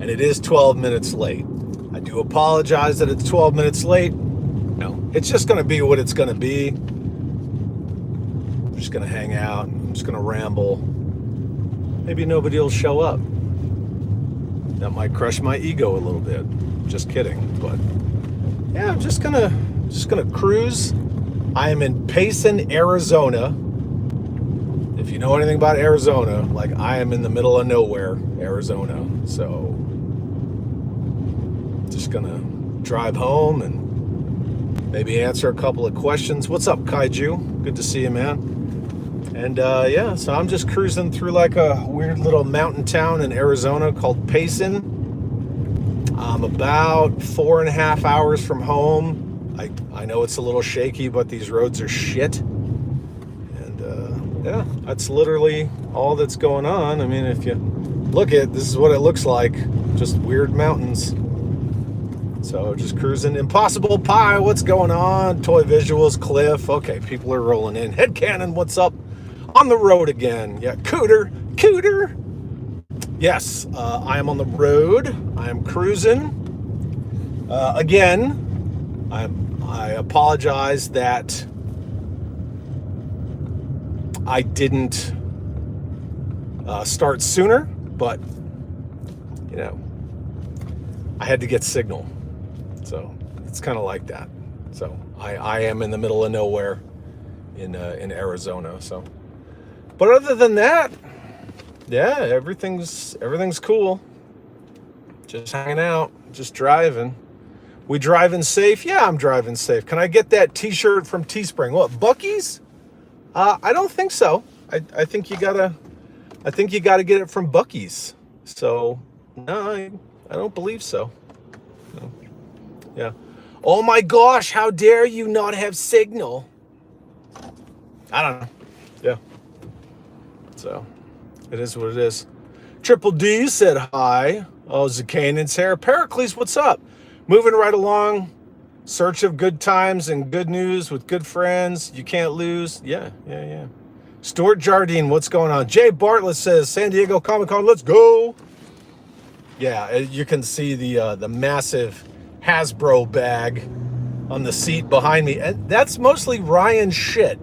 and it is 12 minutes late. I do apologize that it's 12 minutes late. No, it's just going to be what it's going to be. I'm just going to hang out. I'm just going to ramble. Maybe nobody will show up. That might crush my ego a little bit. Just kidding, but yeah, I'm just gonna cruise. I am in Payson, Arizona. If you know anything about Arizona, like I am in the middle of nowhere, Arizona. So just gonna drive home and maybe answer a couple of questions. What's up, Kaiju? Good to see you, man. And yeah, so I'm just cruising through like a weird little mountain town in Arizona called Payson. I'm about 4.5 hours from home. I know it's a little shaky, but these roads are shit. And yeah, that's literally all that's going on. I mean, if you look at this is what it looks like, just weird mountains. So just cruising. Impossible Pie, what's going on? Toy Visuals, Cliff. Okay, people are rolling in. Headcanon, what's up? On the road again. Yeah, Cooter. Yes, I am on the road. I am cruising. Again, I apologize that I didn't start sooner, but you know, I had to get signal. So it's kind of like that. So I am in the middle of nowhere in Arizona. So. But other than that, yeah, everything's cool. Just hanging out, just driving. We driving safe? Yeah, I'm driving safe. Can I get that T-shirt from Teespring? What, Buc-ee's? I don't think so. I think you gotta get it from Buc-ee's. So no, I don't believe so. No. Yeah. Oh my gosh, how dare you not have signal? I don't know. Yeah. So, it is what it is. Triple D said hi. Oh, Zakanan's here. Pericles, what's up? Moving right along. Search of good times and good news with good friends. You can't lose. Yeah. Stuart Jardine, what's going on? Jay Bartlett says, San Diego Comic-Con, let's go. Yeah, you can see the massive Hasbro bag on the seat behind me. And that's mostly Ryan's shit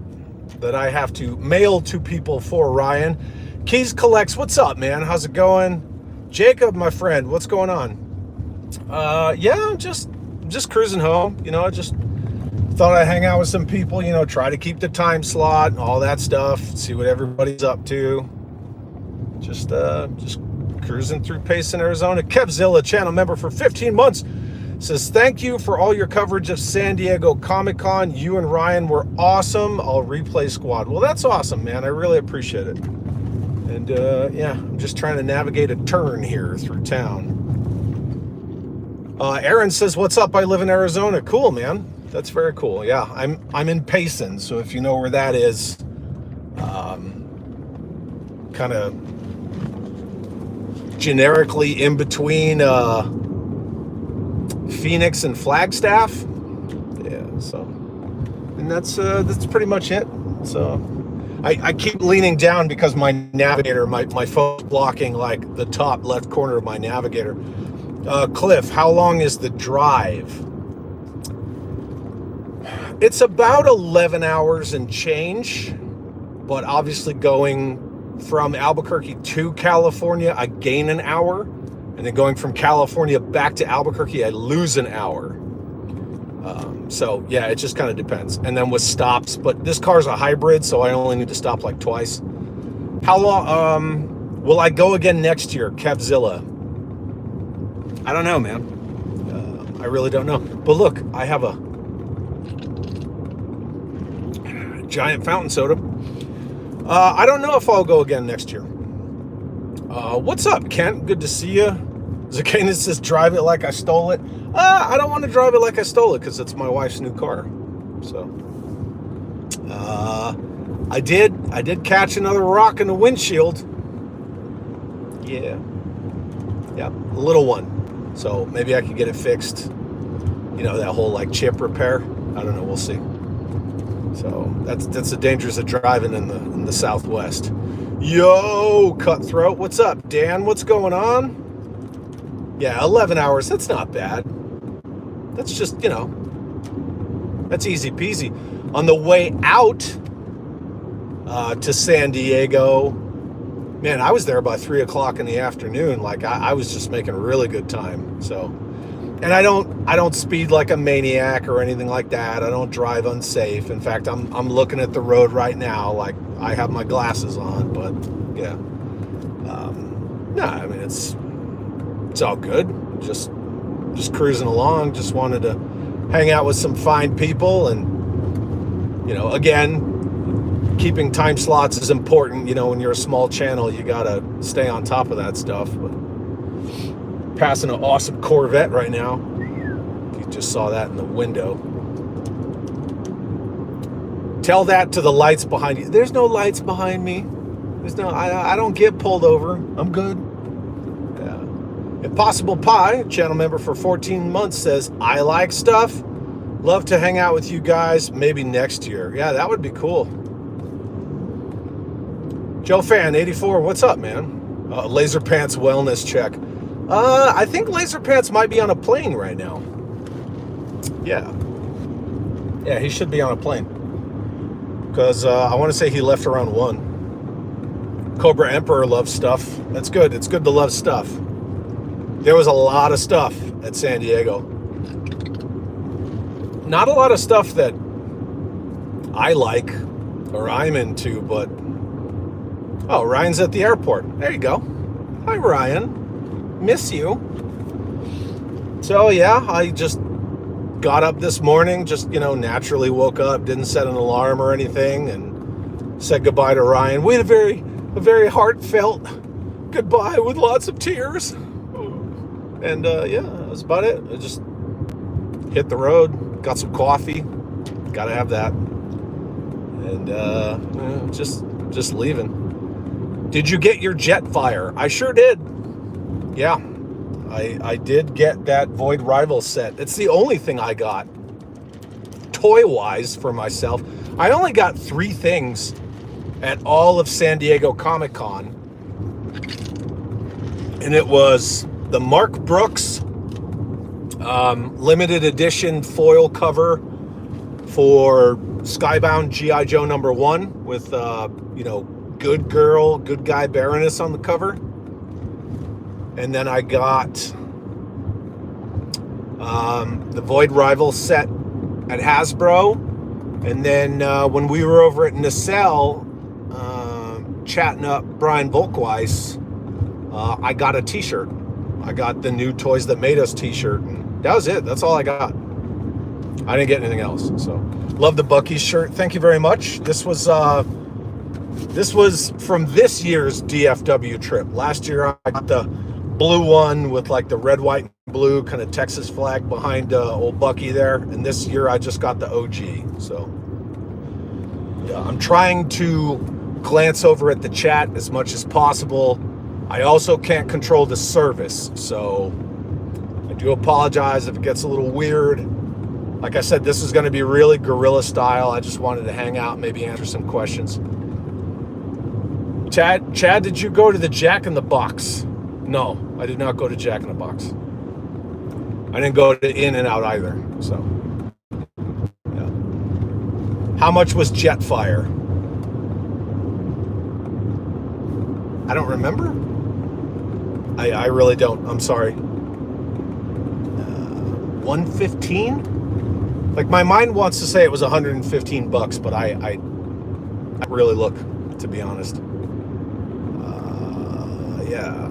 that I have to mail to people for Ryan. Keys Collects, what's up, man? How's it going? Jacob, my friend, what's going on? Yeah, I'm just cruising home. You know, I just thought I'd hang out with some people, you know, try to keep the time slot and all that stuff, see what everybody's up to. Just cruising through Payson, Arizona. Kevzilla, channel member for 15 months. Says, thank you for all your coverage of San Diego Comic-Con. You and Ryan were awesome. I'll replay squad. Well, that's awesome, man. I really appreciate it. And yeah, I'm just trying to navigate a turn here through town. Aaron says, what's up? I live in Arizona. Cool, man. That's very cool. Yeah, I'm in Payson. So if you know where that is, kind of generically in between Phoenix and Flagstaff. Yeah, so, and that's pretty much it. So I keep leaning down because my navigator, my phone's blocking like the top left corner of my navigator. Cliff, how long is the drive? It's about 11 hours and change, but obviously going from Albuquerque to California, I gain an hour. And then going from California back to Albuquerque, I lose an hour. So yeah, it just kind of depends. And then with stops, but this car's a hybrid, so I only need to stop like twice. How long, will I go again next year, Kevzilla? I don't know, man. I really don't know. But look, I have a giant fountain soda. I don't know if I'll go again next year. What's up, Kent? Good to see you. Zacchaeus says, drive it like I stole it. I don't want to drive it like I stole it because it's my wife's new car. So, I did catch another rock in the windshield. Yeah, a little one. So maybe I could get it fixed. You know, that whole like chip repair. I don't know. We'll see. So that's the dangers of driving in the Southwest. Yo, Cutthroat, what's up? Dan, what's going on? Yeah, 11 hours, that's not bad. That's just, that's easy peasy. On the way out to San Diego, man, I was there by 3 o'clock in the afternoon. Like I was just making really good time. So, and I don't speed like a maniac or anything like that. I don't drive unsafe. In fact, I'm looking at the road right now, like I have my glasses on. But yeah, no, I mean it's all good. Just cruising along. Just wanted to hang out with some fine people, and again, keeping time slots is important. When you're a small channel, you gotta stay on top of that stuff. But passing an awesome Corvette right now. You just saw that in the window. Tell that to the lights behind you. There's no lights behind me. I don't get pulled over. I'm good. Yeah. Impossible Pie, channel member for 14 months, says, I like stuff. Love to hang out with you guys. Maybe next year. Yeah, that would be cool. Joe Fan 84, what's up, man? Laser Pants wellness check. I think Laser Pants might be on a plane right now. Yeah, he should be on a plane. Because I want to say he left around 1. Cobra Emperor loves stuff. That's good. It's good to love stuff. There was a lot of stuff at San Diego. Not a lot of stuff that I like or I'm into, but... Oh, Ryan's at the airport. There you go. Hi, Ryan. Miss you. So, yeah, I just got up this morning, just, naturally woke up, didn't set an alarm or anything, and said goodbye to Ryan. We had a very heartfelt goodbye with lots of tears. And, yeah, that was about it. I just hit the road, got some coffee. Got to have that. And, just leaving. Did you get your Jetfire? I sure did. Yeah, I did get that Void Rival set. It's the only thing I got toy-wise for myself. I only got 3 things at all of San Diego Comic-Con. And it was the Mark Brooks limited edition foil cover for Skybound G.I. Joe #1 with, good girl, good guy Baroness on the cover. And then I got the Void Rival set at Hasbro. And then when we were over at Nacelle chatting up Brian Volkweiss, I got a t-shirt. I got the new Toys That Made Us t-shirt. And that was it. That's all I got. I didn't get anything else. So love the Buc-ee's shirt. Thank you very much. This was from this year's DFW trip. Last year I got the blue one with like the red, white, and blue kind of Texas flag behind old Bucky there. And this year I just got the OG. So yeah, I'm trying to glance over at the chat as much as possible. I also can't control the service. So I do apologize if it gets a little weird. Like I said, this is going to be really guerrilla style. I just wanted to hang out and maybe answer some questions. Chad, did you go to the Jack in the Box? No, I did not go to Jack in the Box. I didn't go to In-N-Out either. So, yeah. How much was Jetfire? I don't remember. I really don't. I'm sorry. 115? Like my mind wants to say it was $115, but I really look, to be honest. Yeah.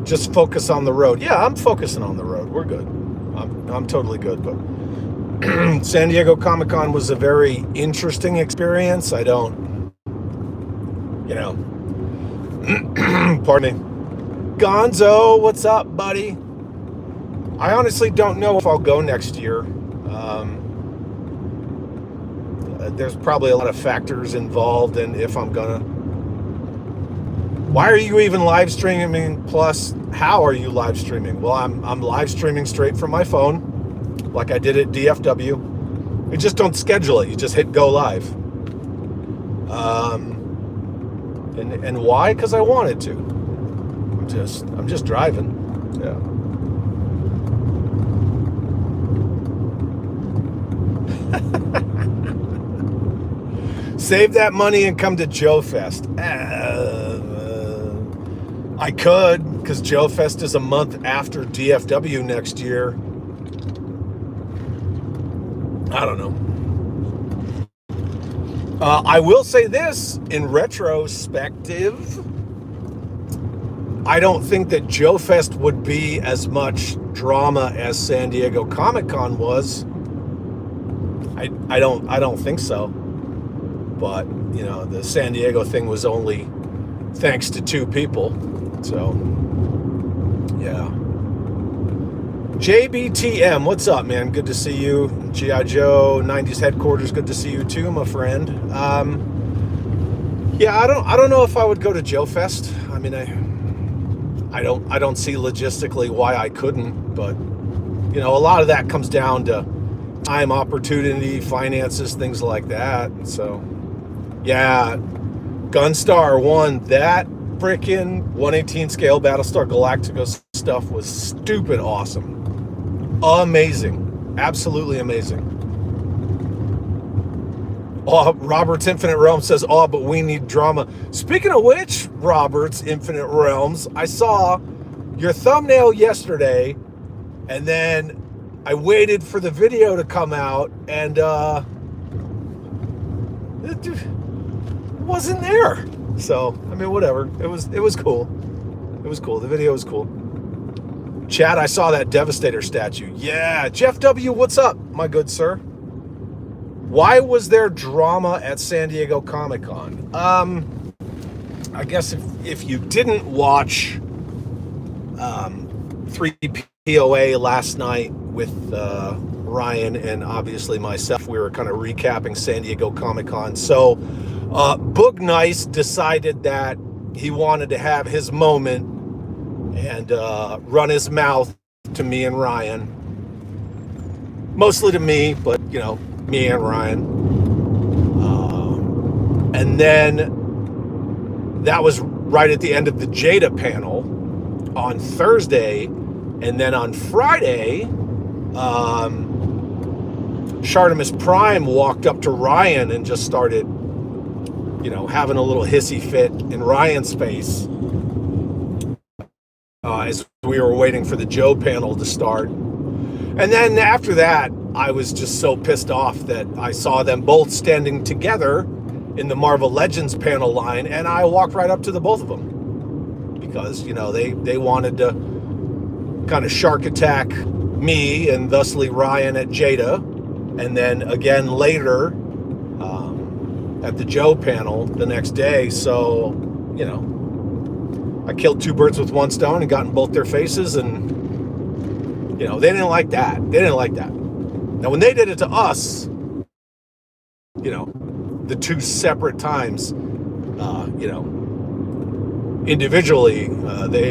Just focus on the road. Yeah, I'm focusing on the road. We're good. I'm totally good. But San Diego Comic-Con was a very interesting experience. I don't, pardon me. Gonzo, what's up, buddy? I honestly don't know if I'll go next year. There's probably a lot of factors involved in if I'm gonna. Why are you even live streaming? Plus, how are you live streaming? Well, I'm live streaming straight from my phone, like I did at DFW. You just don't schedule it. You just hit go live. And why? Because I wanted to. I'm just driving. Yeah. Save that money and come to Joe Fest. I could, because Joe Fest is a month after DFW next year. I don't know. I will say this, in retrospective, I don't think that Joe Fest would be as much drama as San Diego Comic-Con was. I don't think so. But, you know, the San Diego thing was only thanks to 2 people. So, yeah. JBTM, what's up, man? Good to see you. G.I. Joe 90s headquarters, good to see you too, my friend. Yeah, I don't know if I would go to Joe Fest. I mean, I don't see logistically why I couldn't, but you know, a lot of that comes down to time, opportunity, finances, things like that. So, yeah, Gunstar 1, that freaking 1/18 scale Battlestar Galactica stuff was stupid awesome. Amazing. Absolutely amazing. Oh, Robert's Infinite Realms says, oh, but we need drama. Speaking of which, Robert's Infinite Realms, I saw your thumbnail yesterday, and then I waited for the video to come out, and it wasn't there. So, I mean, whatever. It was cool. It was cool. The video was cool. Chad, I saw that Devastator statue. Yeah, Jeff W., what's up, my good sir? Why was there drama at San Diego Comic-Con? I guess if you didn't watch 3POA last night with Ryan and obviously myself, we were kind of recapping San Diego Comic-Con. So Boog Nice decided that he wanted to have his moment and run his mouth to me and Ryan. Mostly to me, but, you know, me and Ryan. And then that was right at the end of the Jada panel on Thursday. And then on Friday, Shartimus Prime walked up to Ryan and just started, you know, having a little hissy fit in Ryan's face as we were waiting for the Joe panel to start. And then after that, I was just so pissed off that I saw them both standing together in the Marvel Legends panel line, and I walked right up to the both of them because, you know, they wanted to kind of shark attack me and thusly Ryan at Jada, and then again later at the Joe panel the next day. So, you know, I killed 2 birds with 1 stone and got in both their faces, and you know, they didn't like that. They didn't like that. Now, when they did it to us, you know, the 2 separate times, you know, individually, they